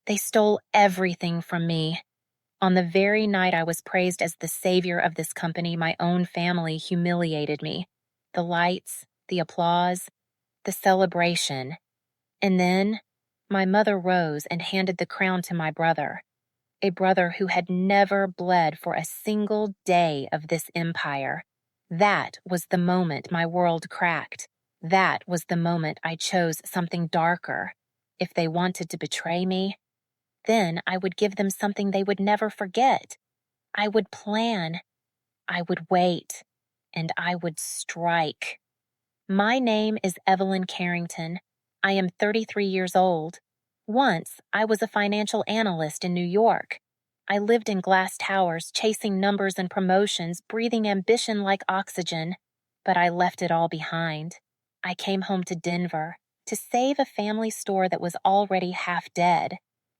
They stole everything from me. On the very night I was praised as the savior of this company, my own family humiliated me. The lights, the applause, the celebration. And then, my mother rose and handed the crown to my brother, a brother who had never bled for a single day of this empire. That was the moment my world cracked. That was the moment I chose something darker. If they wanted to betray me, then I would give them something they would never forget. I would plan, I would wait, and I would strike. My name is Evelyn Carrington. I am 33 years old. Once, I was a financial analyst in New York. I lived in glass towers, chasing numbers and promotions, breathing ambition like oxygen. But I left it all behind. I came home to Denver to save a family store that was already half dead.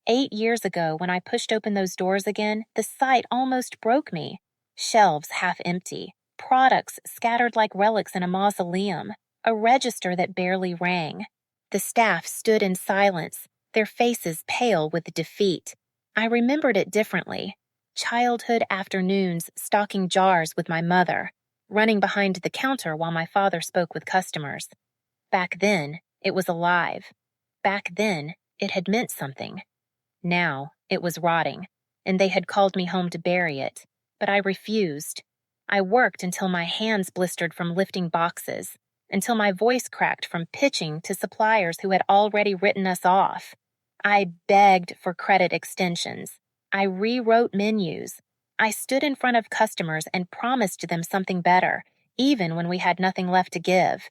8 years ago, when I pushed open those doors again, the sight almost broke me. Shelves half empty, products scattered like relics in a mausoleum, a register that barely rang. The staff stood in silence, their faces pale with defeat. I remembered it differently. Childhood afternoons stocking jars with my mother, running behind the counter while my father spoke with customers. Back then, it was alive. Back then, it had meant something. Now, it was rotting, and they had called me home to bury it, but I refused. I worked until my hands blistered from lifting boxes, until my voice cracked from pitching to suppliers who had already written us off. I begged for credit extensions. I rewrote menus. I stood in front of customers and promised them something better, even when we had nothing left to give.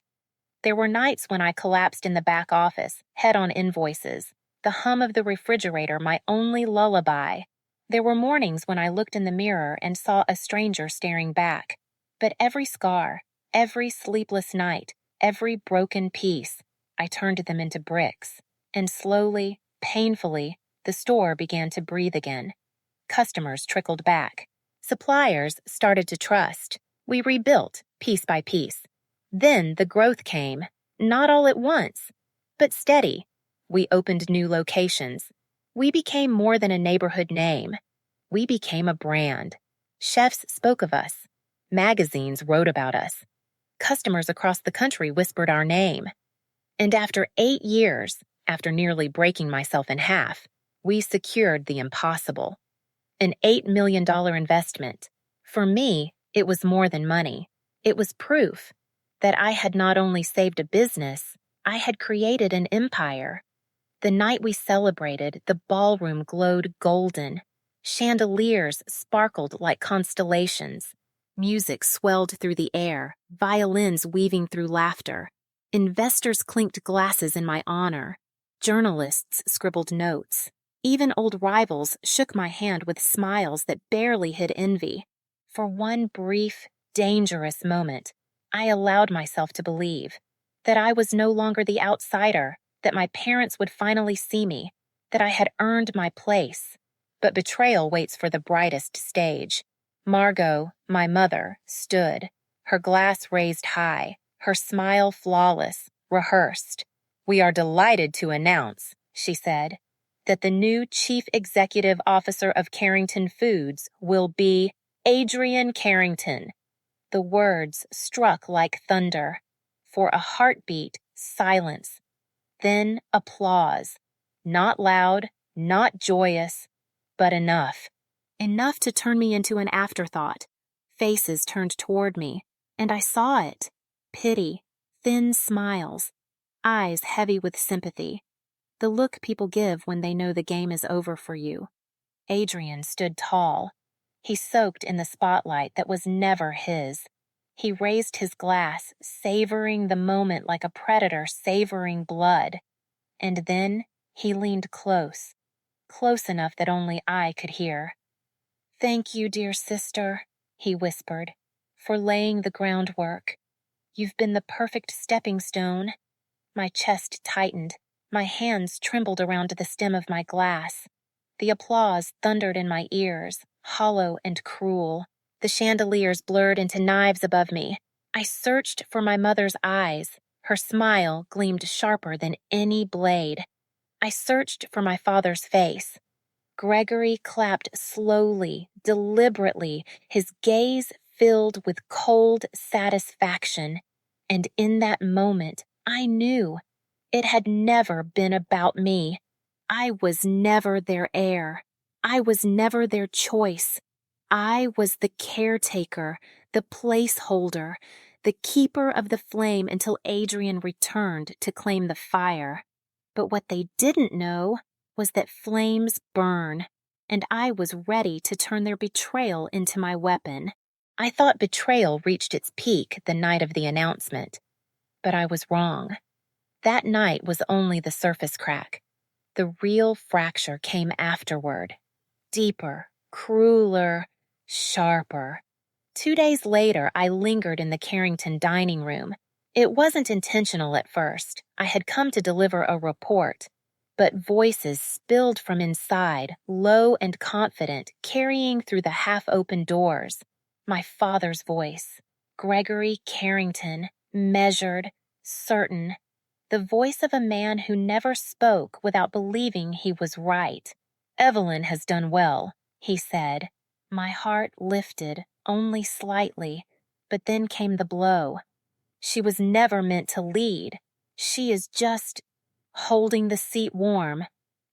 There were nights when I collapsed in the back office, head on invoices, the hum of the refrigerator my only lullaby. There were mornings when I looked in the mirror and saw a stranger staring back. But every scar, every sleepless night, every broken piece, I turned them into bricks. And slowly, painfully, the store began to breathe again. Customers trickled back. Suppliers started to trust. We rebuilt, piece by piece. Then the growth came, not all at once, but steady. We opened new locations. We became more than a neighborhood name. We became a brand. Chefs spoke of us. Magazines wrote about us. Customers across the country whispered our name. And after 8 years, after nearly breaking myself in half, we secured the impossible. An $8 million investment. For me, it was more than money. It was proof that I had not only saved a business, I had created an empire. The night we celebrated, the ballroom glowed golden. Chandeliers sparkled like constellations. Music swelled through the air, violins weaving through laughter. Investors clinked glasses in my honor. Journalists scribbled notes. Even old rivals shook my hand with smiles that barely hid envy. For one brief, dangerous moment, I allowed myself to believe that I was no longer the outsider, that my parents would finally see me, that I had earned my place. But betrayal waits for the brightest stage. Margot, my mother, stood, her glass raised high, her smile flawless, rehearsed. "We are delighted to announce," she said, "that the new Chief Executive Officer of Carrington Foods will be Adrian Carrington." The words struck like thunder. For a heartbeat, silence. Then applause. Not loud, not joyous, but enough. Enough to turn me into an afterthought. Faces turned toward me, and I saw it. Pity, thin smiles, eyes heavy with sympathy. The look people give when they know the game is over for you. Adrian stood tall. He soaked in the spotlight that was never his. He raised his glass, savoring the moment like a predator savoring blood. And then he leaned close, close enough that only I could hear. "Thank you, dear sister," he whispered, "for laying the groundwork. You've been the perfect stepping stone." My chest tightened. My hands trembled around the stem of my glass. The applause thundered in my ears, hollow and cruel. The chandeliers blurred into knives above me. I searched for my mother's eyes. Her smile gleamed sharper than any blade. I searched for my father's face. Gregory clapped slowly, deliberately, his gaze filled with cold satisfaction. And in that moment, I knew it had never been about me. I was never their heir. I was never their choice. I was the caretaker, the placeholder, the keeper of the flame until Adrian returned to claim the fire. But what they didn't know was that flames burn, and I was ready to turn their betrayal into my weapon. I thought betrayal reached its peak the night of the announcement, but I was wrong. That night was only the surface crack. The real fracture came afterward. Deeper, crueler, sharper. 2 days later, I lingered in the Carrington dining room. It wasn't intentional at first. I had come to deliver a report. But voices spilled from inside, low and confident, carrying through the half-open doors. My father's voice. Gregory Carrington, measured, certain. The voice of a man who never spoke without believing he was right. "Evelyn has done well," he said. My heart lifted, only slightly, but then came the blow. She was never meant to lead. She is just holding the seat warm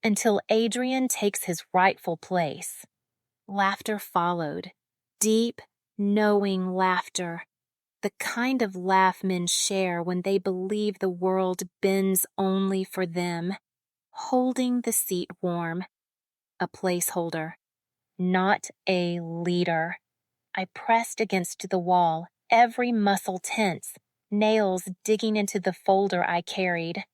until Adrian takes his rightful place. Laughter followed. Deep, knowing laughter. The kind of laugh men share when they believe the world bends only for them. Holding the seat warm. A placeholder. Not a leader. I pressed against the wall, every muscle tense, nails digging into the folder I carried.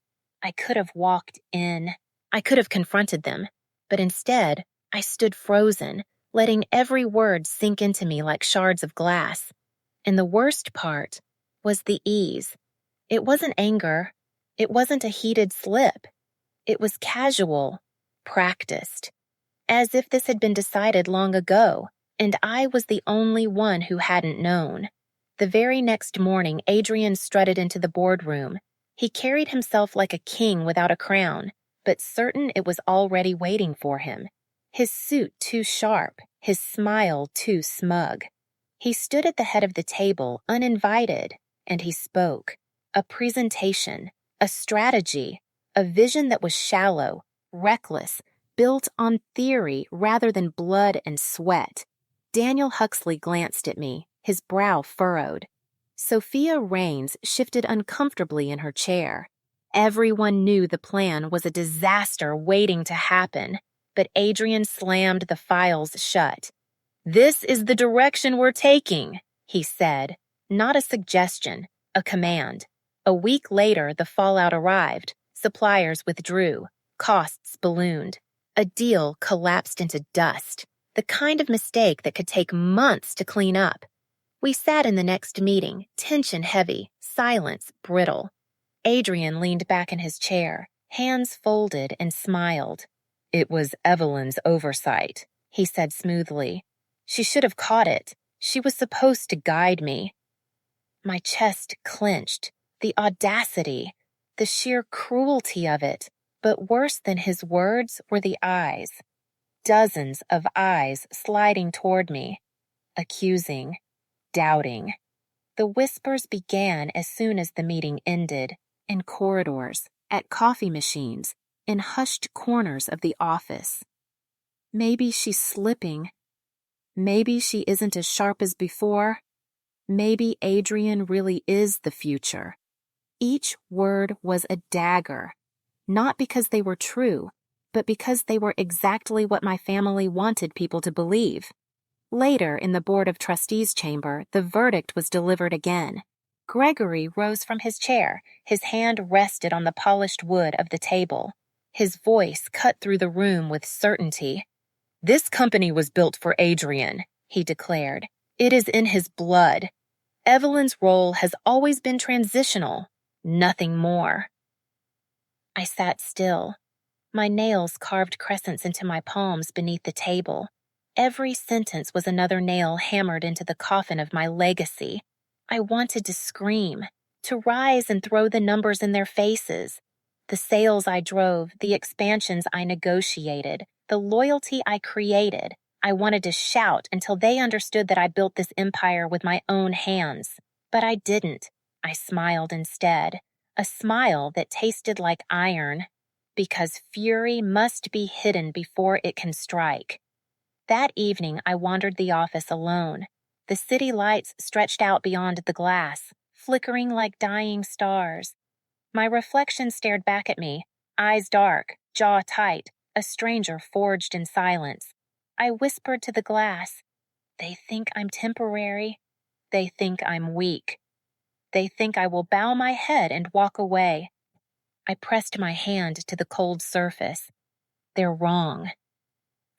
I could have walked in. I could have confronted them, but instead, I stood frozen, letting every word sink into me like shards of glass. And the worst part was the ease. It wasn't anger. It wasn't a heated slip. It was casual, practiced, as if this had been decided long ago, and I was the only one who hadn't known. The very next morning, Adrian strutted into the boardroom. He carried himself like a king without a crown, but certain it was already waiting for him. His suit too sharp, his smile too smug. He stood at the head of the table, uninvited, and he spoke. A presentation, a strategy, a vision that was shallow, reckless, built on theory rather than blood and sweat. Daniel Huxley glanced at me, his brow furrowed. Sophia Raines shifted uncomfortably in her chair. Everyone knew the plan was a disaster waiting to happen, but Adrian slammed the files shut. "This is the direction we're taking," he said. Not a suggestion, a command. A week later, the fallout arrived. Suppliers withdrew. Costs ballooned. A deal collapsed into dust. The kind of mistake that could take months to clean up. We sat in the next meeting, tension heavy, silence brittle. Adrian leaned back in his chair, hands folded, and smiled. "It was Evelyn's oversight," he said smoothly. "She should have caught it. She was supposed to guide me." My chest clenched. The audacity, the sheer cruelty of it. But worse than his words were the eyes. Dozens of eyes sliding toward me, accusing, doubting. The whispers began as soon as the meeting ended, in corridors, at coffee machines, in hushed corners of the office. Maybe she's slipping. Maybe she isn't as sharp as before. Maybe Adrian really is the future. Each word was a dagger, not because they were true, but because they were exactly what my family wanted people to believe. Later, in the Board of Trustees chamber, the verdict was delivered again. Gregory rose from his chair. His hand rested on the polished wood of the table. His voice cut through the room with certainty. "This company was built for Adrian," he declared. "It is in his blood. Evelyn's role has always been transitional, nothing more." I sat still. My nails carved crescents into my palms beneath the table. Every sentence was another nail hammered into the coffin of my legacy. I wanted to scream, to rise and throw the numbers in their faces. The sales I drove, the expansions I negotiated, the loyalty I created. I wanted to shout until they understood that I built this empire with my own hands. But I didn't. I smiled instead, a smile that tasted like iron, because fury must be hidden before it can strike. That evening, I wandered the office alone. The city lights stretched out beyond the glass, flickering like dying stars. My reflection stared back at me, eyes dark, jaw tight, a stranger forged in silence. I whispered to the glass, "They think I'm temporary. They think I'm weak. They think I will bow my head and walk away." I pressed my hand to the cold surface. They're wrong.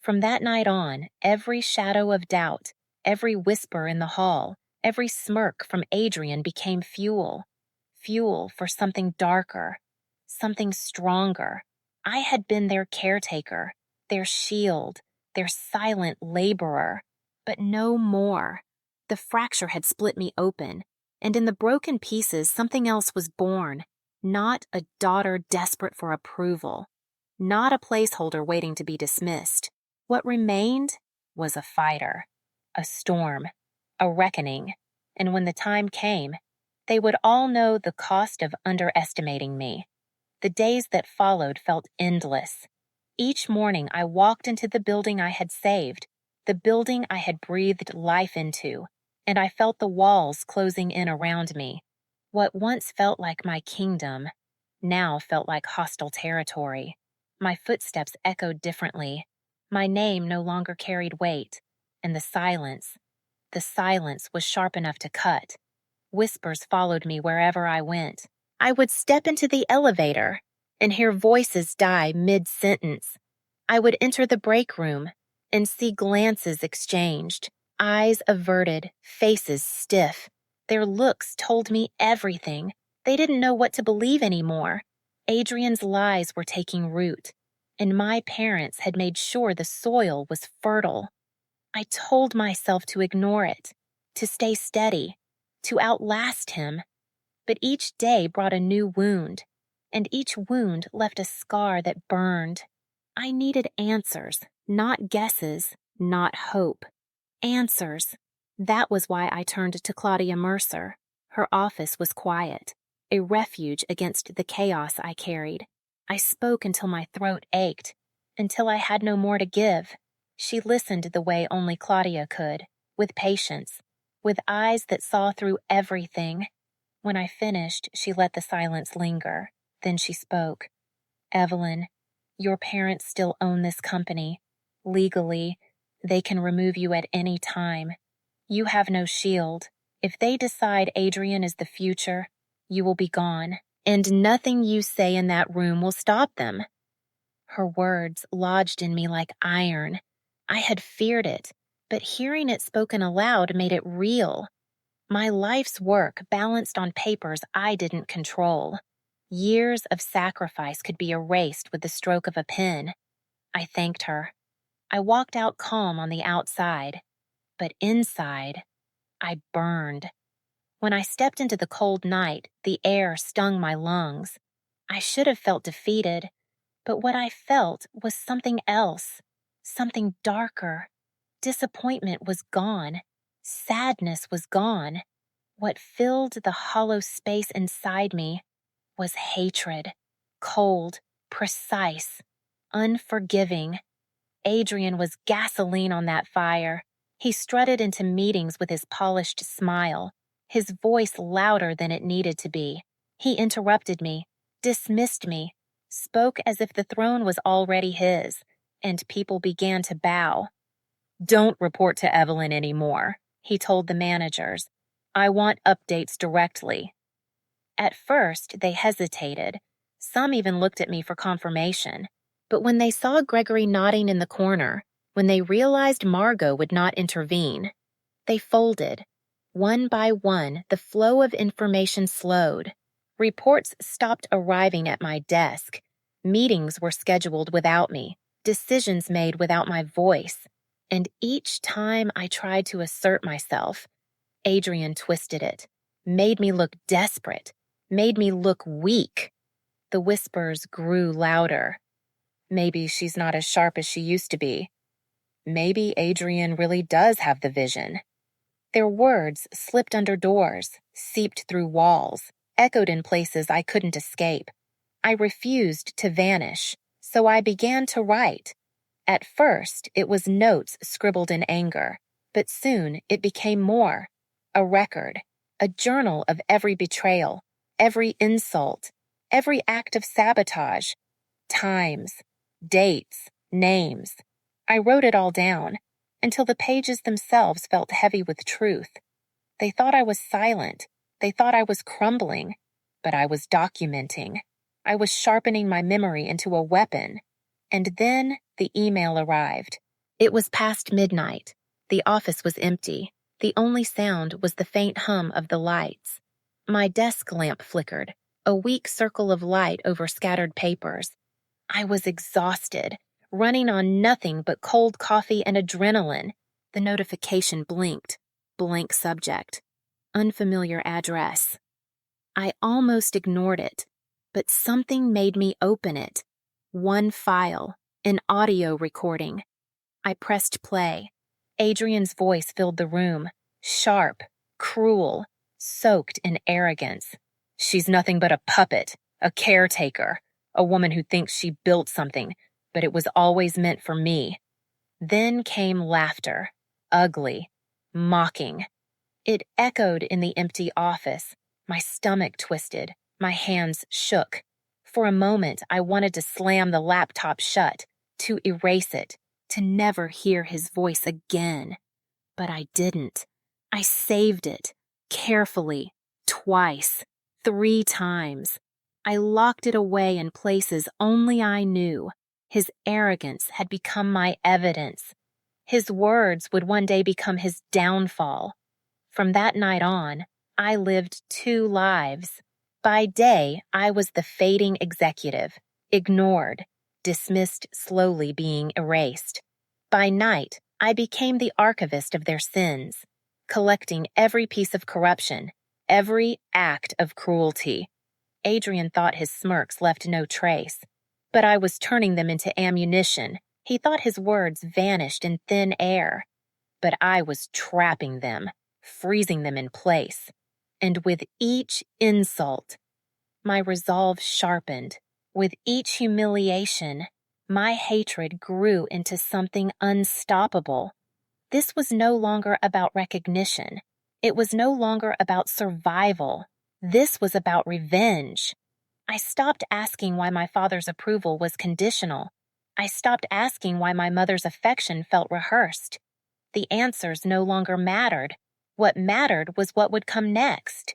From that night on, every shadow of doubt, every whisper in the hall, every smirk from Adrian became fuel. Fuel for something darker, something stronger. I had been their caretaker, their shield, their silent laborer, but no more. The fracture had split me open, and in the broken pieces something else was born, not a daughter desperate for approval, not a placeholder waiting to be dismissed. What remained was a fighter, a storm, a reckoning, and when the time came, they would all know the cost of underestimating me. The days that followed felt endless. Each morning I walked into the building I had saved, the building I had breathed life into, and I felt the walls closing in around me. What once felt like my kingdom now felt like hostile territory. My footsteps echoed differently. My name no longer carried weight, and the silence was sharp enough to cut. Whispers followed me wherever I went. I would step into the elevator and hear voices die mid-sentence. I would enter the break room and see glances exchanged, eyes averted, faces stiff. Their looks told me everything. They didn't know what to believe anymore. Adrian's lies were taking root, and my parents had made sure the soil was fertile. I told myself to ignore it, to stay steady, to outlast him, but each day brought a new wound, and each wound left a scar that burned. I needed answers, not guesses, not hope. Answers. That was why I turned to Claudia Mercer. Her office was quiet, a refuge against the chaos I carried. I spoke until my throat ached, until I had no more to give. She listened the way only Claudia could, with patience, with eyes that saw through everything. When I finished, she let the silence linger. Then she spoke. "Evelyn, your parents still own this company. Legally, they can remove you at any time. You have no shield. If they decide Adrian is the future, you will be gone, and nothing you say in that room will stop them." Her words lodged in me like iron. I had feared it, but hearing it spoken aloud made it real. My life's work balanced on papers I didn't control. Years of sacrifice could be erased with the stroke of a pen. I thanked her. I walked out calm on the outside, but inside, I burned. When I stepped into the cold night, the air stung my lungs. I should have felt defeated, but what I felt was something else, something darker. Disappointment was gone. Sadness was gone. What filled the hollow space inside me was hatred, cold, precise, unforgiving. Adrian was gasoline on that fire. He strutted into meetings with his polished smile, his voice louder than it needed to be. He interrupted me, dismissed me, spoke as if the throne was already his, and people began to bow. "Don't report to Evelyn anymore," he told the managers. "I want updates directly." At first, they hesitated. Some even looked at me for confirmation. But when they saw Gregory nodding in the corner, when they realized Margot would not intervene, they folded. One by one, the flow of information slowed. Reports stopped arriving at my desk. Meetings were scheduled without me, decisions made without my voice. And each time I tried to assert myself, Adrian twisted it, made me look desperate, made me look weak. The whispers grew louder. Maybe she's not as sharp as she used to be. Maybe Adrian really does have the vision. Their words slipped under doors, seeped through walls, echoed in places I couldn't escape. I refused to vanish, so I began to write. At first, it was notes scribbled in anger, but soon it became more. A record, a journal of every betrayal, every insult, every act of sabotage. Times, dates, names. I wrote it all down, until the pages themselves felt heavy with truth. They thought I was silent. They thought I was crumbling. But I was documenting. I was sharpening my memory into a weapon. And then the email arrived. It was past midnight. The office was empty. The only sound was the faint hum of the lights. My desk lamp flickered, a weak circle of light over scattered papers. I was exhausted, running on nothing but cold coffee and adrenaline. The notification blinked. Blank subject. Unfamiliar address. I almost ignored it, but something made me open it. One file, an audio recording. I pressed play. Adrian's voice filled the room, sharp, cruel, soaked in arrogance. She's nothing but a puppet, a caretaker, a woman who thinks she built something, but it was always meant for me. Then came laughter, ugly, mocking. It echoed in the empty office. My stomach twisted, my hands shook. For a moment, I wanted to slam the laptop shut, to erase it, to never hear his voice again. But I didn't. I saved it, carefully, twice, 3 times. I locked it away in places only I knew. His arrogance had become my evidence. His words would one day become his downfall. From that night on, I lived 2 lives. By day, I was the fading executive, ignored, dismissed, slowly being erased. By night, I became the archivist of their sins, collecting every piece of corruption, every act of cruelty. Adrian thought his smirks left no trace, but I was turning them into ammunition. He thought his words vanished in thin air, but I was trapping them, freezing them in place. And with each insult, my resolve sharpened. With each humiliation, my hatred grew into something unstoppable. This was no longer about recognition. It was no longer about survival. This was about revenge. I stopped asking why my father's approval was conditional. I stopped asking why my mother's affection felt rehearsed. The answers no longer mattered. What mattered was what would come next.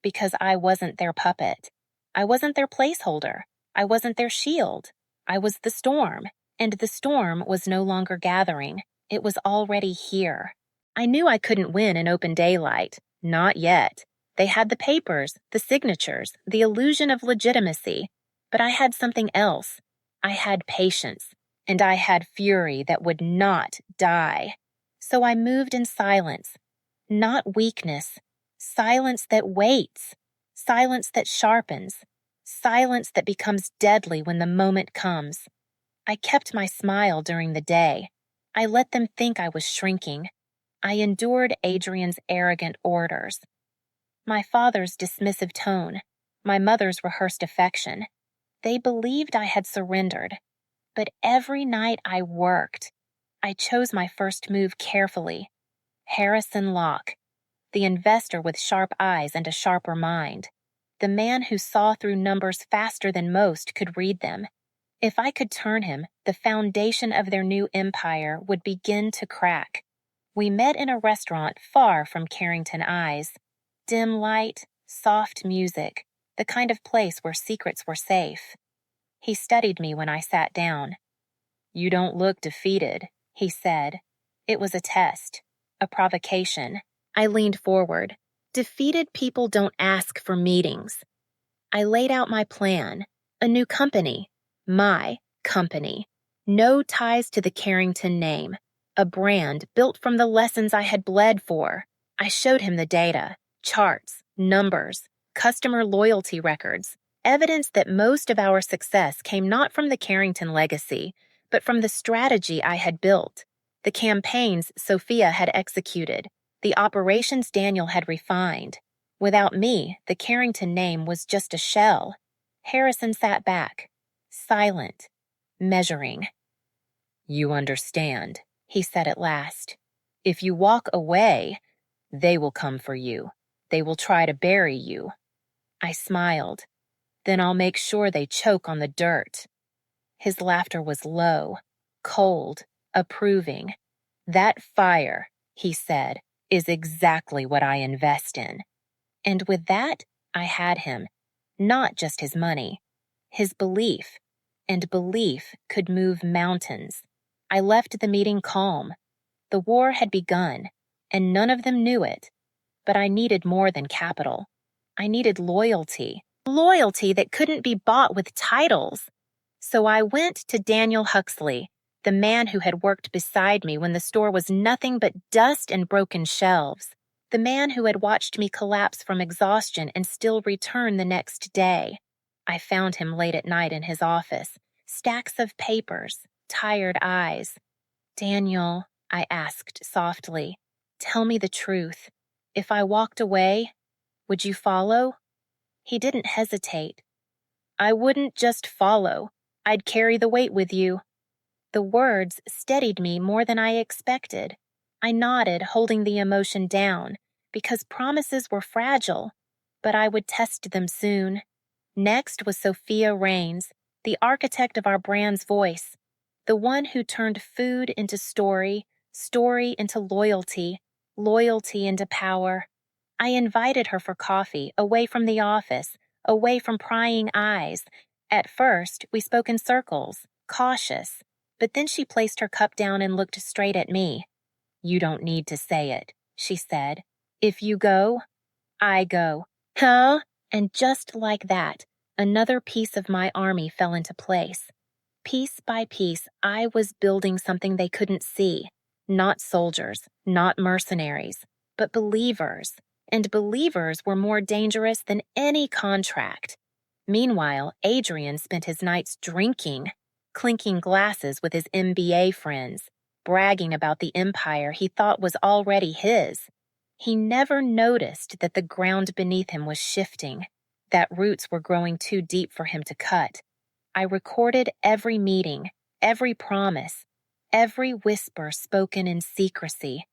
Because I wasn't their puppet. I wasn't their placeholder. I wasn't their shield. I was the storm, and the storm was no longer gathering. It was already here. I knew I couldn't win in open daylight. Not yet. They had the papers, the signatures, the illusion of legitimacy. But I had something else. I had patience, and I had fury that would not die. So I moved in silence. Not weakness. Silence that waits. Silence that sharpens. Silence that becomes deadly when the moment comes. I kept my smile during the day. I let them think I was shrinking. I endured Adrian's arrogant orders. My father's dismissive tone. My mother's rehearsed affection. They believed I had surrendered. But every night I worked. I chose my first move carefully. Harrison Locke, the investor with sharp eyes and a sharper mind. The man who saw through numbers faster than most could read them. If I could turn him, the foundation of their new empire would begin to crack. We met in a restaurant far from Carrington eyes. Dim light, soft music, the kind of place where secrets were safe. He studied me when I sat down. "You don't look defeated," he said. It was a test, a provocation. I leaned forward. Defeated people don't ask for meetings. I laid out my plan. A new company. My company. No ties to the Carrington name. A brand built from the lessons I had bled for. I showed him the data, charts, numbers, customer loyalty records, evidence that most of our success came not from the Carrington legacy, but from the strategy I had built, the campaigns Sophia had executed, the operations Daniel had refined. Without me, the Carrington name was just a shell. Harrison sat back, silent, measuring. "You understand," he said at last. "If you walk away, they will come for you. They will try to bury you." I smiled. "Then I'll make sure they choke on the dirt." His laughter was low, cold, approving. "That fire," he said, "is exactly what I invest in." And with that, I had him. Not just his money. His belief. And belief could move mountains. I left the meeting calm. The war had begun, and none of them knew it. But I needed more than capital. I needed loyalty. Loyalty that couldn't be bought with titles. So I went to Daniel Huxley, the man who had worked beside me when the store was nothing but dust and broken shelves, the man who had watched me collapse from exhaustion and still return the next day. I found him late at night in his office, stacks of papers, tired eyes. "Daniel," I asked softly, "tell me the truth. If I walked away, would you follow?" He didn't hesitate. "I wouldn't just follow. I'd carry the weight with you." The words steadied me more than I expected. I nodded, holding the emotion down, because promises were fragile, but I would test them soon. Next was Sophia Raines, the architect of our brand's voice, the one who turned food into story, story into loyalty, loyalty into power. I invited her for coffee, away from the office, away from prying eyes. At first, we spoke in circles, cautious, but then she placed her cup down and looked straight at me. "You don't need to say it," she said. "If you go, I go." Huh? And just like that, another piece of my army fell into place. Piece by piece, I was building something they couldn't see. Not soldiers, not mercenaries, but believers. And believers were more dangerous than any contract. Meanwhile, Adrian spent his nights drinking, clinking glasses with his MBA friends, bragging about the empire he thought was already his. He never noticed that the ground beneath him was shifting, that roots were growing too deep for him to cut. I recorded every meeting, every promise, every whisper spoken in secrecy.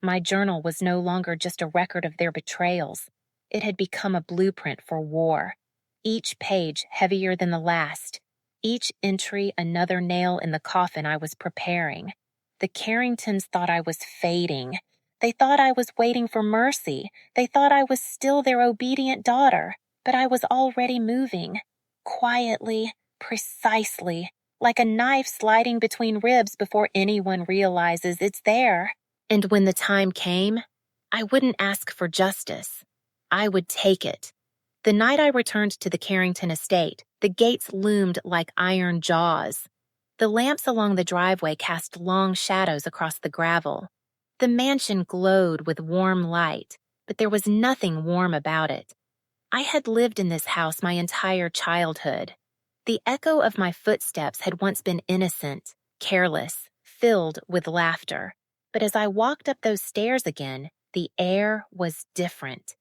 My journal was no longer just a record of their betrayals. It had become a blueprint for war. Each page heavier than the last. Each entry another nail in the coffin I was preparing. The Carringtons thought I was fading. They thought I was waiting for mercy. They thought I was still their obedient daughter. But I was already moving. Quietly, precisely, like a knife sliding between ribs before anyone realizes it's there. And when the time came, I wouldn't ask for justice. I would take it. The night I returned to the Carrington estate, the gates loomed like iron jaws. The lamps along the driveway cast long shadows across the gravel. The mansion glowed with warm light, but there was nothing warm about it. I had lived in this house my entire childhood. The echo of my footsteps had once been innocent, careless, filled with laughter. But as I walked up those stairs again, the air was different.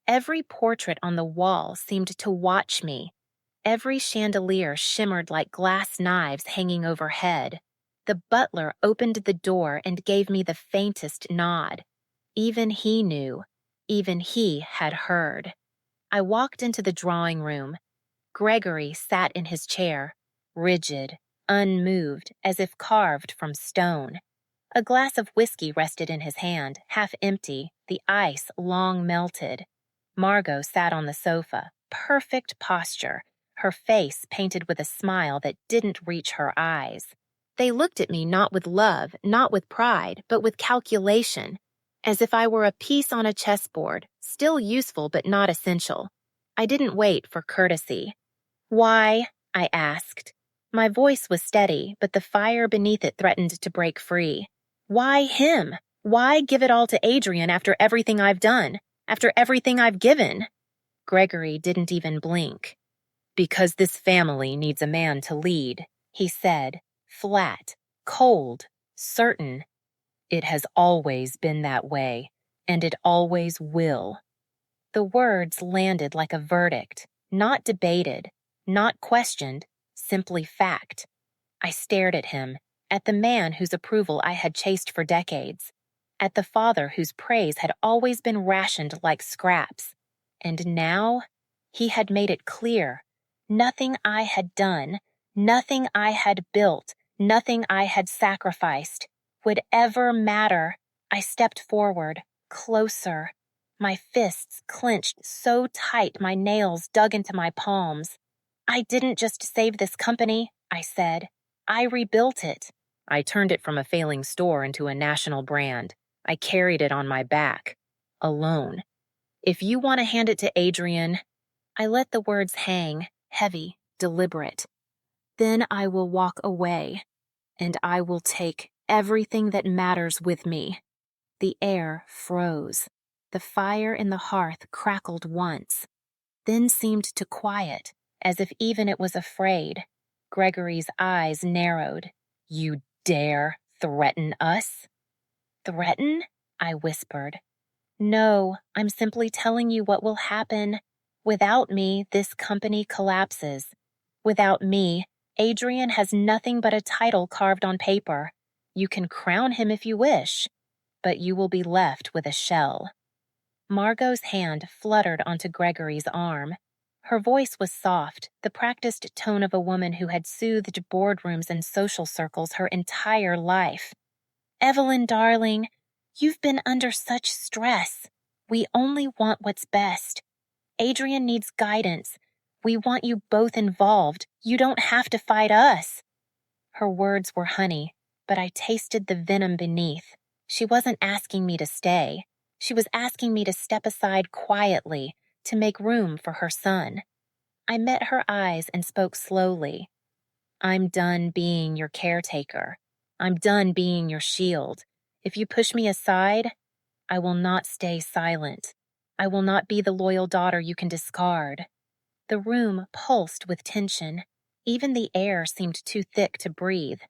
Every portrait on the wall seemed to watch me. Every chandelier shimmered like glass knives hanging overhead. The butler opened the door and gave me the faintest nod. Even he knew. Even he had heard. I walked into the drawing room. Gregory sat in his chair, rigid, unmoved, as if carved from stone. A glass of whiskey rested in his hand, half empty, the ice long melted. Margot sat on the sofa, perfect posture, her face painted with a smile that didn't reach her eyes. They looked at me not with love, not with pride, but with calculation, as if I were a piece on a chessboard, still useful but not essential. I didn't wait for courtesy. "Why?" I asked. My voice was steady, but the fire beneath it threatened to break free. "Why him? Why give it all to Adrian after everything I've done? After everything I've given?" Gregory didn't even blink. Because this family needs a man to lead, he said, flat, cold, certain. It has always been that way, and it always will. The words landed like a verdict, not debated, not questioned, simply fact. I stared at him, at the man whose approval I had chased for decades, at the father whose praise had always been rationed like scraps. And now, he had made it clear. Nothing I had done, nothing I had built, nothing I had sacrificed would ever matter. I stepped forward, closer, my fists clenched so tight my nails dug into my palms. I didn't just save this company, I said. I rebuilt it. I turned it from a failing store into a national brand. I carried it on my back, alone. If you want to hand it to Adrian, I let the words hang, heavy, deliberate. Then I will walk away, and I will take everything that matters with me. The air froze. The fire in the hearth crackled once, then seemed to quiet, as if even it was afraid. Gregory's eyes narrowed. You dare threaten us? Threaten? I whispered. No, I'm simply telling you what will happen. Without me, this company collapses. Without me, Adrian has nothing but a title carved on paper. You can crown him if you wish, but you will be left with a shell. Margot's hand fluttered onto Gregory's arm. Her voice was soft, the practiced tone of a woman who had soothed boardrooms and social circles her entire life. Evelyn, darling, you've been under such stress. We only want what's best. Adrian needs guidance. We want you both involved. You don't have to fight us. Her words were honey, but I tasted the venom beneath. She wasn't asking me to stay. She was asking me to step aside quietly, to make room for her son. I met her eyes and spoke slowly. I'm done being your caretaker. I'm done being your shield. If you push me aside, I will not stay silent. I will not be the loyal daughter you can discard. The room pulsed with tension. Even the air seemed too thick to breathe.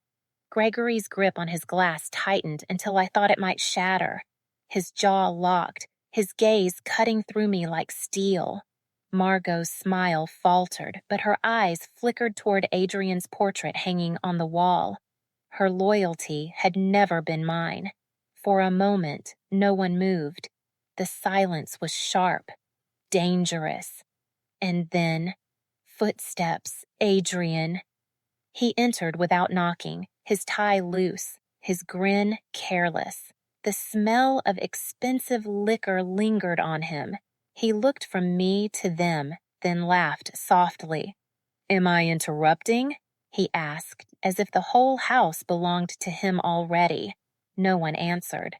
Gregory's grip on his glass tightened until I thought it might shatter. His jaw locked, his gaze cutting through me like steel. Margot's smile faltered, but her eyes flickered toward Adrian's portrait hanging on the wall. Her loyalty had never been mine. For a moment, no one moved. The silence was sharp, dangerous. And then, footsteps, Adrian. He entered without knocking, his tie loose, his grin careless. The smell of expensive liquor lingered on him. He looked from me to them, then laughed softly. Am I interrupting? He asked, as if the whole house belonged to him already. No one answered.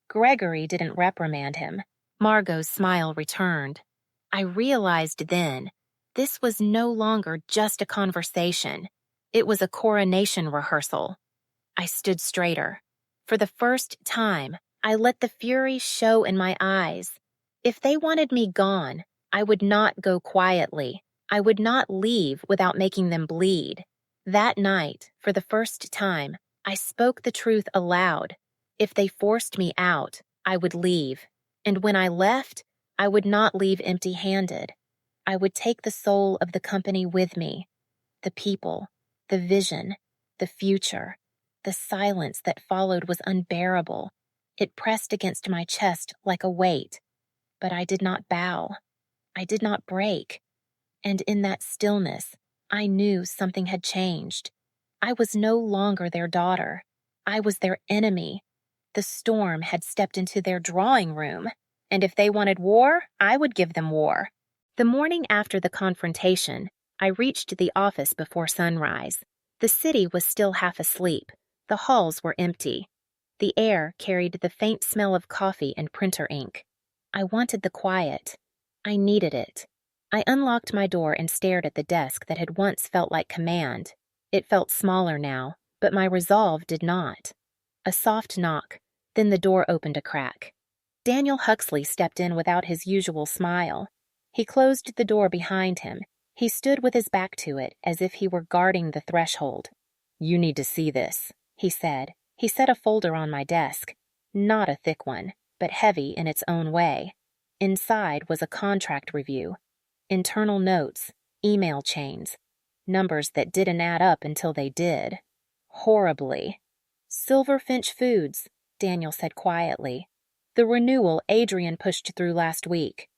Gregory didn't reprimand him. Margot's smile returned. I realized then, this was no longer just a conversation. It was a coronation rehearsal. I stood straighter. For the first time, I let the fury show in my eyes. If they wanted me gone, I would not go quietly. I would not leave without making them bleed. That night, for the first time, I spoke the truth aloud. If they forced me out, I would leave. And when I left, I would not leave empty-handed. I would take the soul of the company with me. The people, the vision, the future. The silence that followed was unbearable. It pressed against my chest like a weight. But I did not bow. I did not break. And in that stillness, I knew something had changed. I was no longer their daughter. I was their enemy. The storm had stepped into their drawing room. And if they wanted war, I would give them war. The morning after the confrontation, I reached the office before sunrise. The city was still half asleep. The halls were empty. The air carried the faint smell of coffee and printer ink. I wanted the quiet. I needed it. I unlocked my door and stared at the desk that had once felt like command. It felt smaller now, but my resolve did not. A soft knock, then the door opened a crack. Daniel Huxley stepped in without his usual smile. He closed the door behind him, He stood with his back to it, as if he were guarding the threshold. "You need to see this," he said. He set a folder on my desk. Not a thick one, but heavy in its own way. Inside was a contract review. Internal notes, email chains, numbers that didn't add up until they did. Horribly. "Silverfinch Foods," Daniel said quietly. "The renewal Adrian pushed through last week."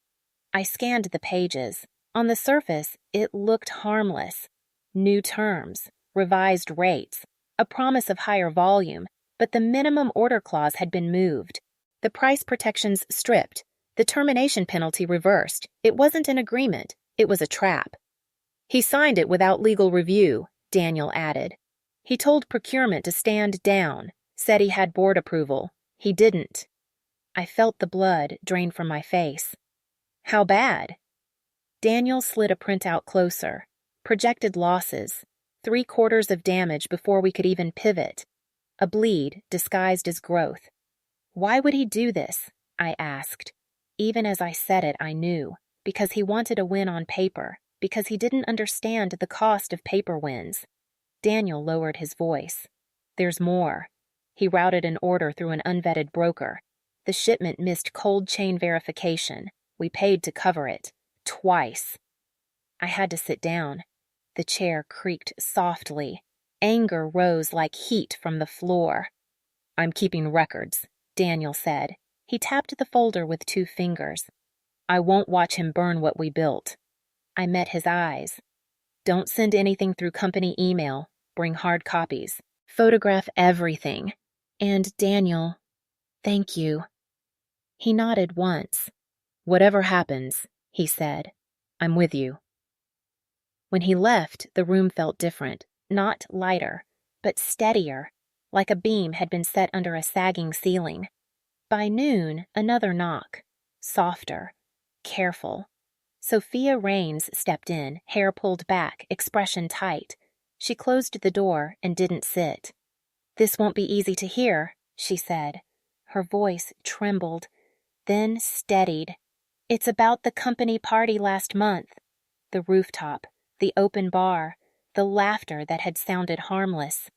I scanned the pages. On the surface, it looked harmless. New terms, revised rates, a promise of higher volume, but the minimum order clause had been moved. The price protections stripped, the termination penalty reversed. It wasn't an agreement, it was a trap. "He signed it without legal review," Daniel added. "He told procurement to stand down, said he had board approval. He didn't." I felt the blood drain from my face. "How bad?" Daniel slid a printout closer. Projected losses. 3/4 of damage before we could even pivot. A bleed disguised as growth. "Why would he do this?" I asked. Even as I said it, I knew. Because he wanted a win on paper. Because he didn't understand the cost of paper wins. Daniel lowered his voice. "There's more." He routed an order through an unvetted broker. The shipment missed cold chain verification. We paid to cover it. Twice. I had to sit down. The chair creaked softly. Anger rose like heat from the floor. "I'm keeping records," Daniel said. He tapped the folder with 2 fingers. "I won't watch him burn what we built." I met his eyes. "Don't send anything through company email. Bring hard copies. Photograph everything. And Daniel, thank you." He nodded once. "Whatever happens," he said, "I'm with you." When he left, the room felt different. Not lighter, but steadier, like a beam had been set under a sagging ceiling. By noon, another knock. Softer. Careful. Sophia Raines stepped in, hair pulled back, expression tight. She closed the door and didn't sit. "This won't be easy to hear," she said. Her voice trembled, then steadied. "It's about the company party last month. The rooftop, the open bar, the laughter that had sounded harmless.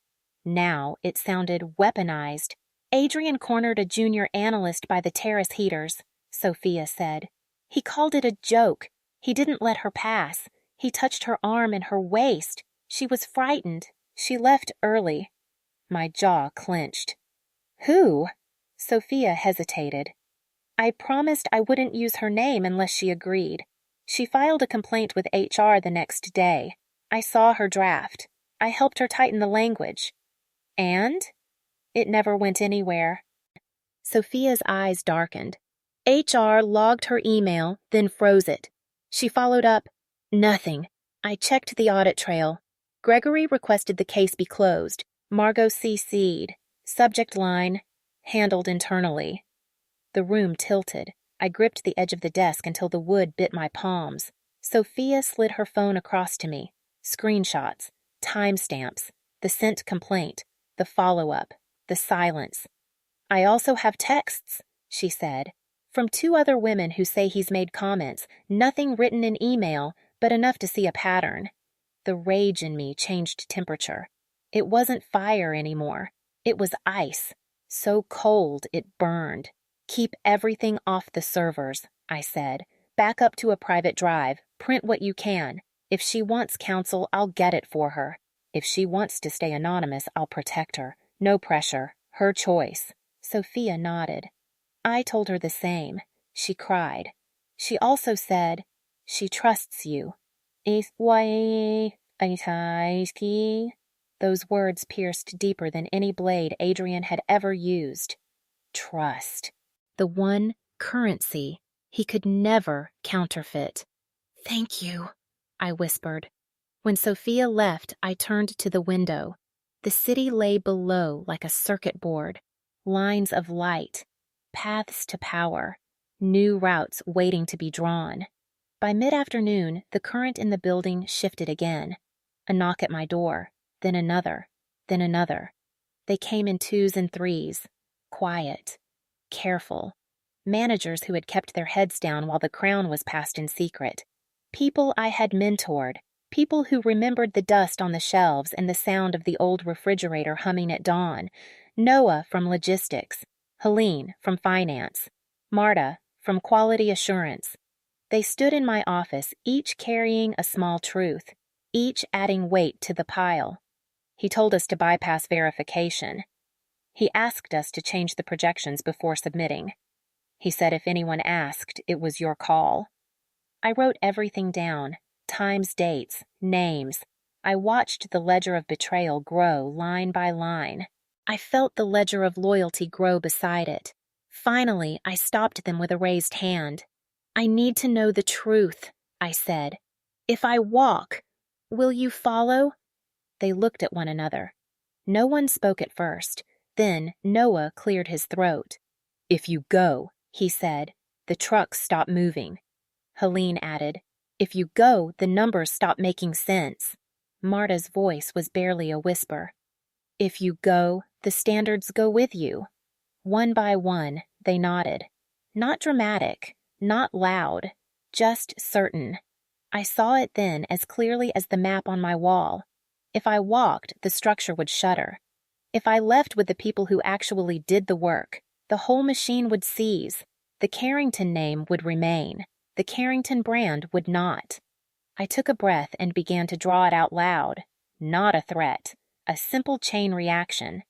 Now it sounded weaponized. Adrian cornered a junior analyst by the terrace heaters," Sophia said. "He called it a joke. He didn't let her pass. He touched her arm and her waist. She was frightened. She left early." My jaw clenched. "Who?" Sophia hesitated. "I promised I wouldn't use her name unless she agreed. She filed a complaint with HR the next day. I saw her draft. I helped her tighten the language. And? It never went anywhere." Sophia's eyes darkened. "HR logged her email, then froze it. She followed up, 'Nothing. I checked the audit trail. Gregory requested the case be closed. Margot CC'd. Subject line, handled internally.'" The room tilted. I gripped the edge of the desk until the wood bit my palms. Sophia slid her phone across to me. Screenshots, timestamps, the sent complaint, the follow-up, the silence. "I also have texts," she said, "from 2 other women who say he's made comments, nothing written in email, but enough to see a pattern." The rage in me changed temperature. It wasn't fire anymore. It was ice. So cold it burned. "Keep everything off the servers," I said. "Back up to a private drive. Print what you can. If she wants counsel, I'll get it for her. If she wants to stay anonymous, I'll protect her. No pressure. Her choice." Sophia nodded. I told her the same. She cried. She also said, "She trusts you." Those words pierced deeper than any blade Adrian had ever used. Trust. The one currency he could never counterfeit. "Thank you," I whispered. When Sophia left, I turned to the window. The city lay below like a circuit board. Lines of light. Paths to power. New routes waiting to be drawn. By mid-afternoon, the current in the building shifted again. A knock at my door, then another, then another. They came in 2s and 3s. Quiet. Careful. Managers who had kept their heads down while the crown was passed in secret. People I had mentored, people who remembered the dust on the shelves and the sound of the old refrigerator humming at dawn. Noah from logistics, Helene from finance, Marta from quality assurance. They stood in my office, each carrying a small truth, each adding weight to the pile. He told us to bypass verification. He asked us to change the projections before submitting. He said if anyone asked, it was your call. I wrote everything down, times, dates, names. I watched the ledger of betrayal grow line by line. I felt the ledger of loyalty grow beside it. Finally, I stopped them with a raised hand. I need to know the truth, I said. If I walk, will you follow? They looked at one another. No one spoke at first. Then Noah cleared his throat. If you go, he said, the trucks stop moving. Helene added, if you go, the numbers stop making sense. Marta's voice was barely a whisper. If you go, the standards go with you. One by one, they nodded. Not dramatic, not loud, just certain. I saw it then as clearly as the map on my wall. If I walked, the structure would shudder. If I left with the people who actually did the work, the whole machine would seize. The Carrington name would remain. The Carrington brand would not. I took a breath and began to draw it out loud. Not a threat, a simple chain reaction.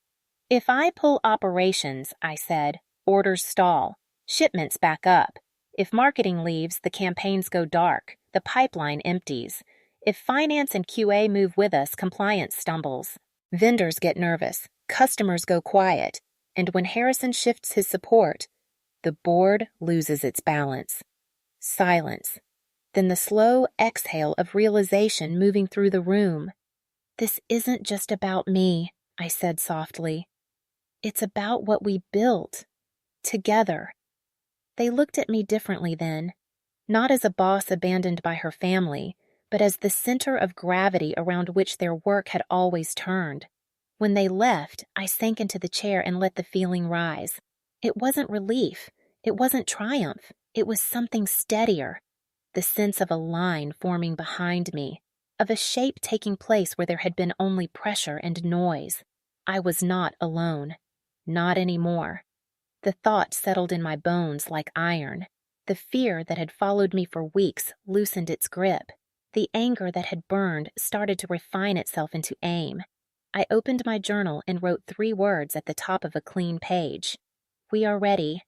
If I pull operations, I said, orders stall, shipments back up. If marketing leaves, the campaigns go dark, the pipeline empties. If finance and QA move with us, compliance stumbles. Vendors get nervous, customers go quiet, and when Harrison shifts his support, the board loses its balance. Silence. Then the slow exhale of realization moving through the room. This isn't just about me, I said softly. It's about what we built. Together. They looked at me differently then, not as a boss abandoned by her family, but as the center of gravity around which their work had always turned. When they left, I sank into the chair and let the feeling rise. It wasn't relief. It wasn't triumph. It was something steadier. The sense of a line forming behind me, of a shape taking place where there had been only pressure and noise. I was not alone. Not anymore. The thought settled in my bones like iron. The fear that had followed me for weeks loosened its grip. The anger that had burned started to refine itself into aim. I opened my journal and wrote 3 words at the top of a clean page. We are ready.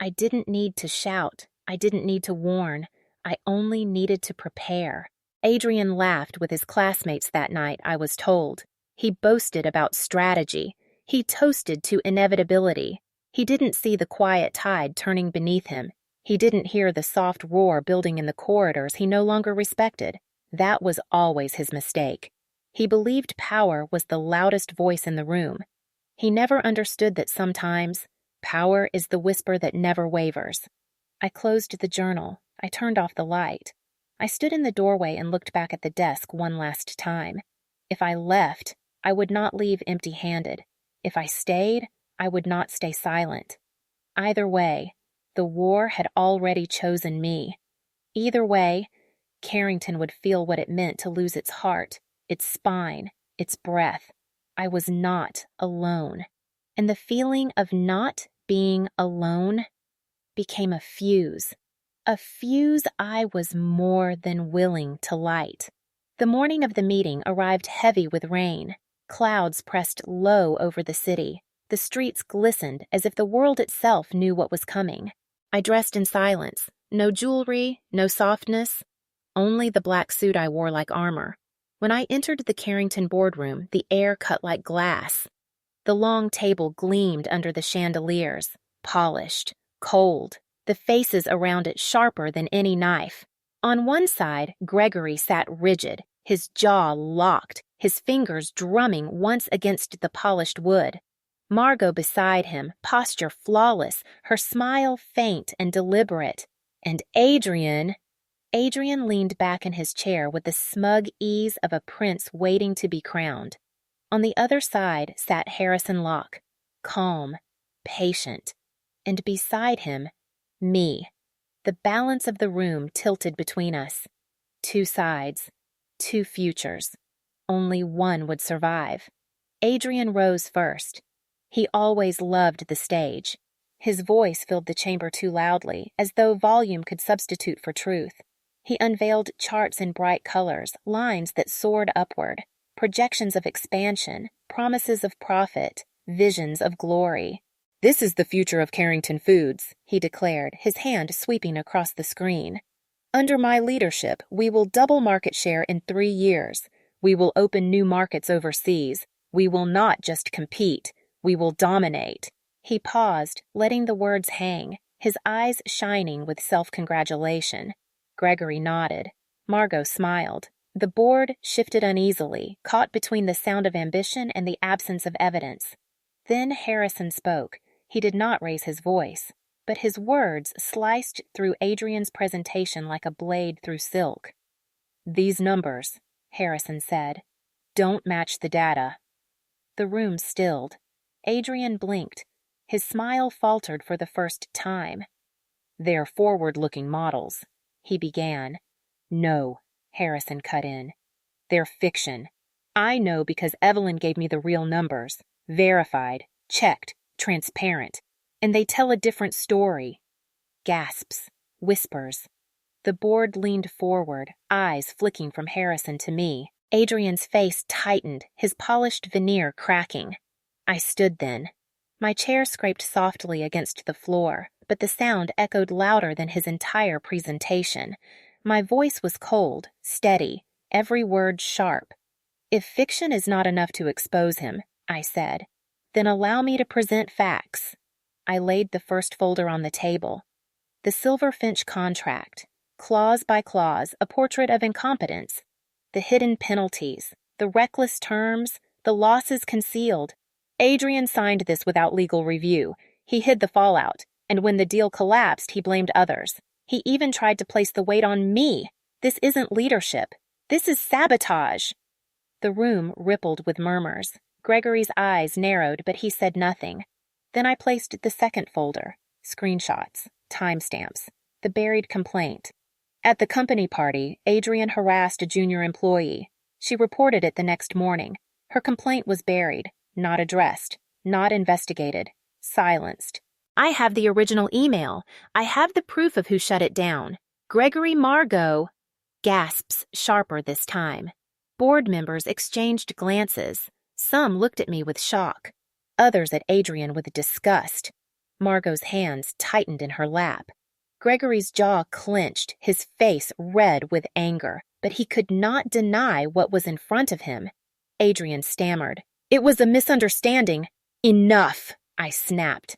I didn't need to shout. I didn't need to warn. I only needed to prepare. Adrian laughed with his classmates that night, I was told. He boasted about strategy. He toasted to inevitability. He didn't see the quiet tide turning beneath him. He didn't hear the soft roar building in the corridors he no longer respected. That was always his mistake. He believed power was the loudest voice in the room. He never understood that sometimes power is the whisper that never wavers. I closed the journal. I turned off the light. I stood in the doorway and looked back at the desk one last time. If I left, I would not leave empty-handed. If I stayed, I would not stay silent. Either way, the war had already chosen me. Either way, Carrington would feel what it meant to lose its heart, its spine, its breath. I was not alone. And the feeling of not being alone became a fuse I was more than willing to light. The morning of the meeting arrived heavy with rain. Clouds pressed low over the city. The streets glistened as if the world itself knew what was coming. I dressed in silence. No jewelry, no softness, only the black suit I wore like armor. When I entered the Carrington boardroom, the air cut like glass. The long table gleamed under the chandeliers, polished, cold, the faces around it sharper than any knife. On one side, Gregory sat rigid, his jaw locked, his fingers drumming once against the polished wood. Margot beside him, posture flawless, her smile faint and deliberate. And Adrian leaned back in his chair with the smug ease of a prince waiting to be crowned. On the other side sat Harrison Locke, calm, patient, and beside him, me. The balance of the room tilted between us. 2 sides, 2 futures. Only one would survive. Adrian rose first. He always loved the stage. His voice filled the chamber too loudly, as though volume could substitute for truth. He unveiled charts in bright colors, lines that soared upward, projections of expansion, promises of profit, visions of glory. "This is the future of Carrington Foods," he declared, his hand sweeping across the screen. "Under my leadership, we will double market share in 3 years. We will open new markets overseas. We will not just compete, we will dominate." He paused, letting the words hang, his eyes shining with self-congratulation. Gregory nodded. Margot smiled. The board shifted uneasily, caught between the sound of ambition and the absence of evidence. Then Harrison spoke. He did not raise his voice, but his words sliced through Adrian's presentation like a blade through silk. "These numbers," Harrison said, "don't match the data." The room stilled. Adrian blinked. His smile faltered for the first time. "They're forward-looking models," he began. "No," Harrison cut in. "They're fiction. I know because Evelyn gave me the real numbers. Verified, checked, transparent. And they tell a different story." Gasps, whispers. The board leaned forward, eyes flicking from Harrison to me. Adrian's face tightened, his polished veneer cracking. I stood then. My chair scraped softly against the floor, but the sound echoed louder than his entire presentation. My voice was cold, steady, every word sharp. "If fiction is not enough to expose him," I said, "then allow me to present facts." I laid the first folder on the table. The Silver Finch contract. Clause by clause, a portrait of incompetence. The hidden penalties, the reckless terms, the losses concealed. Adrian signed this without legal review. He hid the fallout, and when the deal collapsed, he blamed others. He even tried to place the weight on me. This isn't leadership. This is sabotage. The room rippled with murmurs. Gregory's eyes narrowed, but he said nothing. Then I placed the second folder. Screenshots, timestamps, the buried complaint. At the company party, Adrian harassed a junior employee. She reported it the next morning. Her complaint was buried, not addressed, not investigated, silenced. I have the original email. I have the proof of who shut it down. Gregory Margot. Gasps sharper this time. Board members exchanged glances. Some looked at me with shock. Others at Adrian with disgust. Margot's hands tightened in her lap. Gregory's jaw clenched, his face red with anger, but he could not deny what was in front of him. Adrian stammered. "It was a misunderstanding." "Enough," I snapped.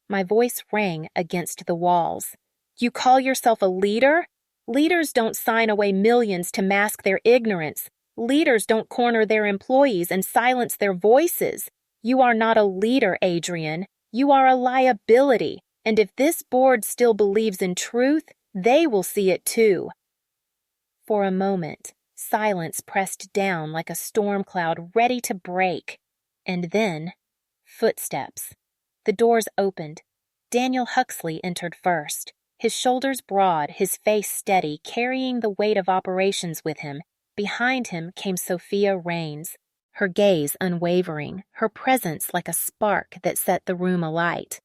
My voice rang against the walls. "You call yourself a leader? Leaders don't sign away millions to mask their ignorance. Leaders don't corner their employees and silence their voices. You are not a leader, Adrian. You are a liability, and if this board still believes in truth, they will see it too." For a moment, silence pressed down like a storm cloud ready to break. And then, footsteps. The doors opened. Daniel Huxley entered first, his shoulders broad, his face steady, carrying the weight of operations with him. Behind him came Sophia Raines, her gaze unwavering, her presence like a spark that set the room alight.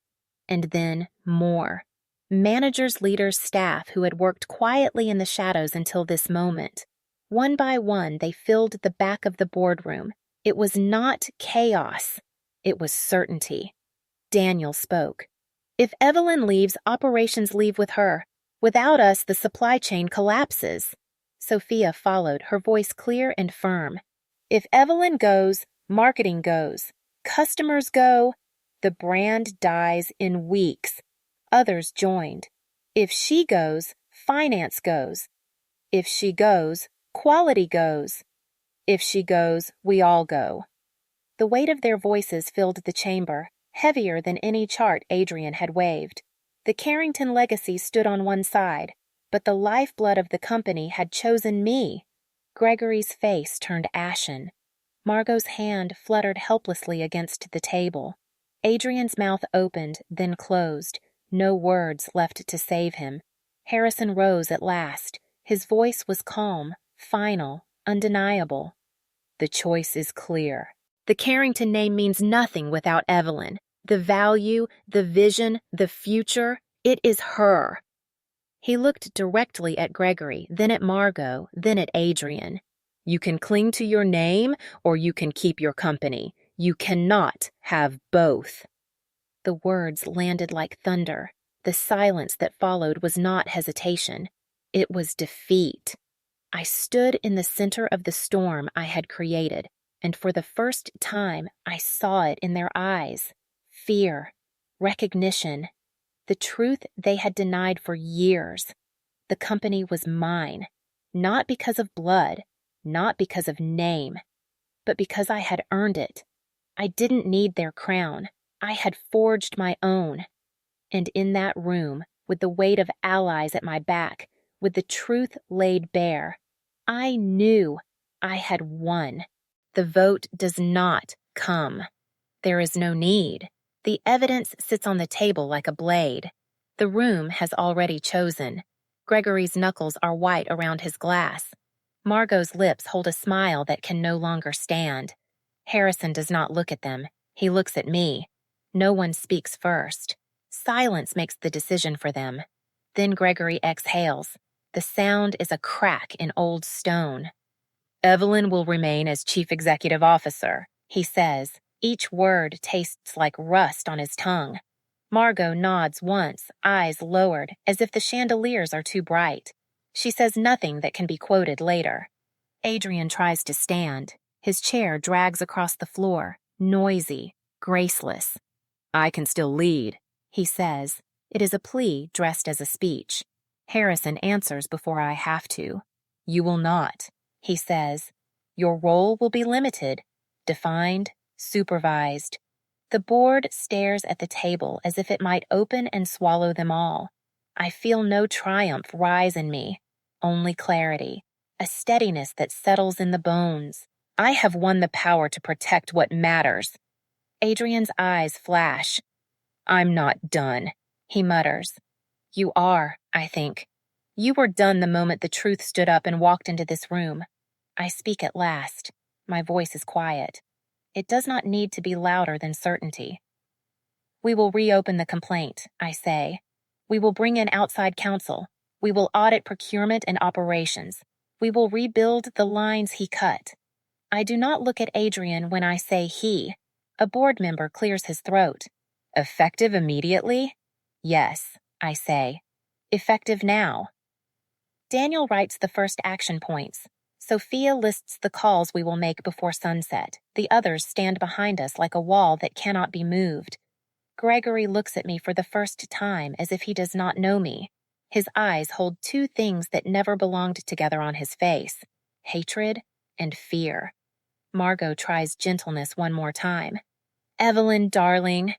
And then more. Managers, leaders, staff who had worked quietly in the shadows until this moment. One by one, they filled the back of the boardroom. It was not chaos. It was certainty. Daniel spoke. "If Evelyn leaves, operations leave with her. Without us, the supply chain collapses." Sophia followed, her voice clear and firm. "If Evelyn goes, marketing goes. Customers go. The brand dies in weeks." Others joined. "If she goes, finance goes. If she goes, quality goes. If she goes, we all go." The weight of their voices filled the chamber, heavier than any chart Adrian had waved. The Carrington legacy stood on one side, but the lifeblood of the company had chosen me. Gregory's face turned ashen. Margot's hand fluttered helplessly against the table. Adrian's mouth opened, then closed, no words left to save him. Harrison rose at last, His voice was calm, final, undeniable. The choice is clear. The Carrington name means nothing without Evelyn. The value, the vision, the future, it is her. He looked directly at Gregory, then at Margot, then at Adrian. You can cling to your name, or you can keep your company. You cannot have both. The words landed like thunder. The silence that followed was not hesitation. It was defeat. I stood in the center of the storm I had created, and for the first time I saw it in their eyes. Fear, recognition, the truth they had denied for years. The company was mine, not because of blood, not because of name, but because I had earned it. I didn't need their crown. I had forged my own. And in that room, with the weight of allies at my back, with the truth laid bare, I knew I had won. The vote does not come. There is no need. The evidence sits on the table like a blade. The room has already chosen. Gregory's knuckles are white around his glass. Margot's lips hold a smile that can no longer stand. Harrison does not look at them. He looks at me. No one speaks first. Silence makes the decision for them. Then Gregory exhales. The sound is a crack in old stone. Evelyn will remain as chief executive officer, he says. Each word tastes like rust on his tongue. Margot nods once, eyes lowered, as if the chandeliers are too bright. She says nothing that can be quoted later. Adrian tries to stand. His chair drags across the floor, noisy, graceless. I can still lead, he says. It is a plea dressed as a speech. Harrison answers before I have to. You will not, he says. Your role will be limited, defined, supervised. The board stares at the table as if it might open and swallow them all. I feel no triumph rise in me, only clarity, a steadiness that settles in the bones. I have won the power to protect what matters. Adrian's eyes flash. I'm not done, he mutters. You are, I think. You were done the moment the truth stood up and walked into this room. I speak at last. My voice is quiet. It does not need to be louder than certainty. We will reopen the complaint, I say. We will bring in outside counsel. We will audit procurement and operations. We will rebuild the lines he cut. I do not look at Adrian when I say he. A board member clears his throat. Effective immediately? Yes, I say. Effective now. Daniel writes the first action points. Sophia lists the calls we will make before sunset. The others stand behind us like a wall that cannot be moved. Gregory looks at me for the first time as if he does not know me. His eyes hold two things that never belonged together on his face: hatred and fear. Margot tries gentleness one more time. Evelyn, darling.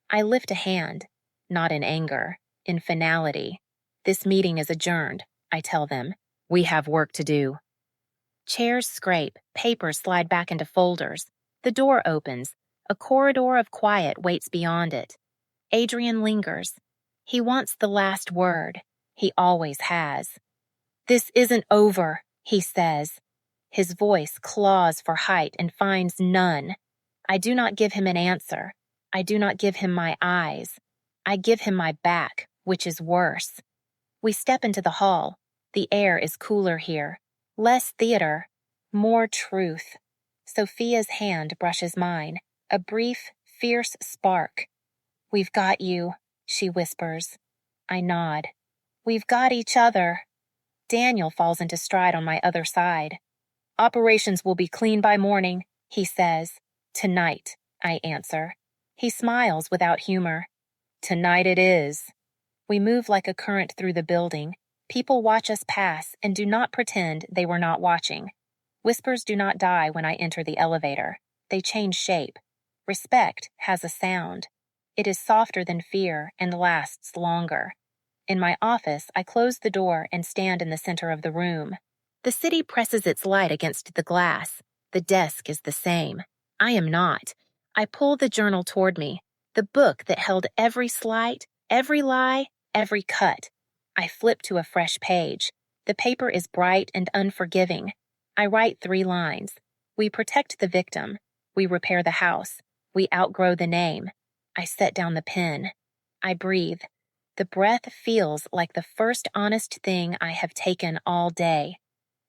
I lift a hand, not in anger, in finality. This meeting is adjourned, I tell them. We have work to do. Chairs scrape, papers slide back into folders. The door opens. A corridor of quiet waits beyond it. Adrian lingers. He wants the last word. He always has. This isn't over, he says. His voice claws for height and finds none. I do not give him an answer. I do not give him my eyes. I give him my back, which is worse. We step into the hall. The air is cooler here. Less theater, more truth. Sophia's hand brushes mine. A brief, fierce spark. We've got you, she whispers. I nod. We've got each other. Daniel falls into stride on my other side. Operations will be clean by morning, he says. Tonight, I answer. He smiles without humor. Tonight it is. We move like a current through the building. People watch us pass and do not pretend they were not watching. Whispers do not die when I enter the elevator. They change shape. Respect has a sound. It is softer than fear and lasts longer. In my office, I close the door and stand in the center of the room. The city presses its light against the glass. The desk is the same. I am not. I pull the journal toward me, the book that held every slight, every lie, every cut. I flip to a fresh page. The paper is bright and unforgiving. I write 3 lines. We protect the victim. We repair the house. We outgrow the name. I set down the pen. I breathe. The breath feels like the first honest thing I have taken all day.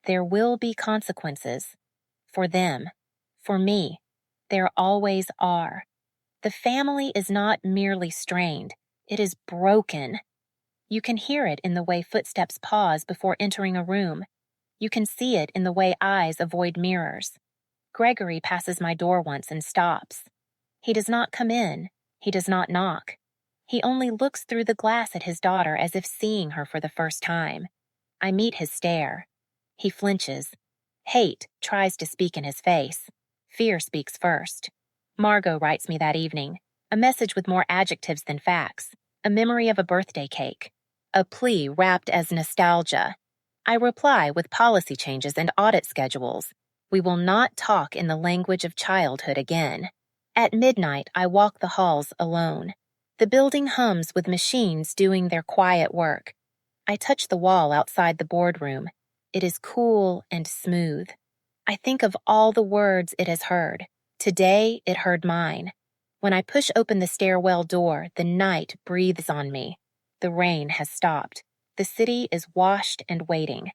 There will be consequences. For them. For me. There always are. The family is not merely strained. It is broken. You can hear it in the way footsteps pause before entering a room. You can see it in the way eyes avoid mirrors. Gregory passes my door once and stops. He does not come in. He does not knock. He only looks through the glass at his daughter as if seeing her for the first time. I meet his stare. He flinches. Hate tries to speak in his face. Fear speaks first. Margot writes me that evening, a message with more adjectives than facts, a memory of a birthday cake, a plea wrapped as nostalgia. I reply with policy changes and audit schedules. We will not talk in the language of childhood again. At midnight, I walk the halls alone. The building hums with machines doing their quiet work. I touch the wall outside the boardroom. It is cool and smooth. I think of all the words it has heard. Today, it heard mine. When I push open the stairwell door, the night breathes on me. The rain has stopped. The city is washed and waiting.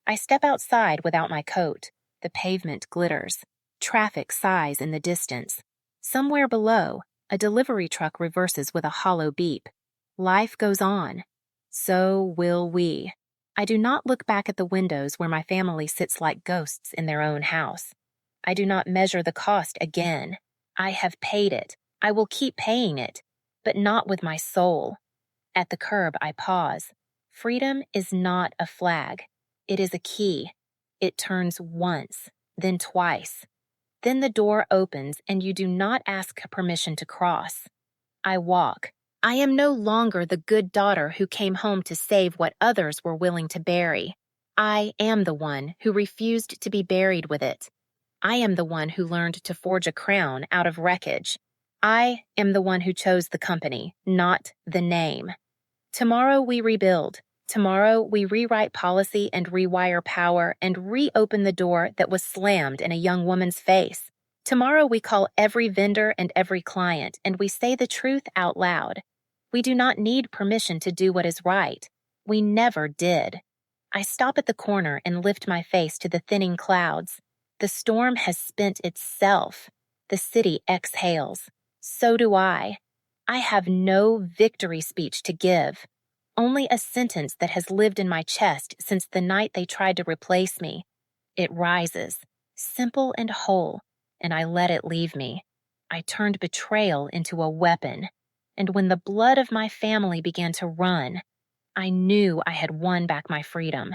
I step outside without my coat. The pavement glitters. Traffic sighs in the distance. Somewhere below, a delivery truck reverses with a hollow beep. Life goes on. So will we. I do not look back at the windows where my family sits like ghosts in their own house. I do not measure the cost again. I have paid it. I will keep paying it, but not with my soul. At the curb, I pause. Freedom is not a flag. It is a key. It turns once, then twice. Then the door opens and you do not ask permission to cross. I walk. I am no longer the good daughter who came home to save what others were willing to bury. I am the one who refused to be buried with it. I am the one who learned to forge a crown out of wreckage. I am the one who chose the company, not the name. Tomorrow we rebuild. Tomorrow we rewrite policy and rewire power and reopen the door that was slammed in a young woman's face. Tomorrow we call every vendor and every client and we say the truth out loud. We do not need permission to do what is right. We never did. I stop at the corner and lift my face to the thinning clouds. The storm has spent itself. The city exhales. So do I. I have no victory speech to give. Only a sentence that has lived in my chest since the night they tried to replace me. It rises, simple and whole, and I let it leave me. I turned betrayal into a weapon. And when the blood of my family began to run, I knew I had won back my freedom.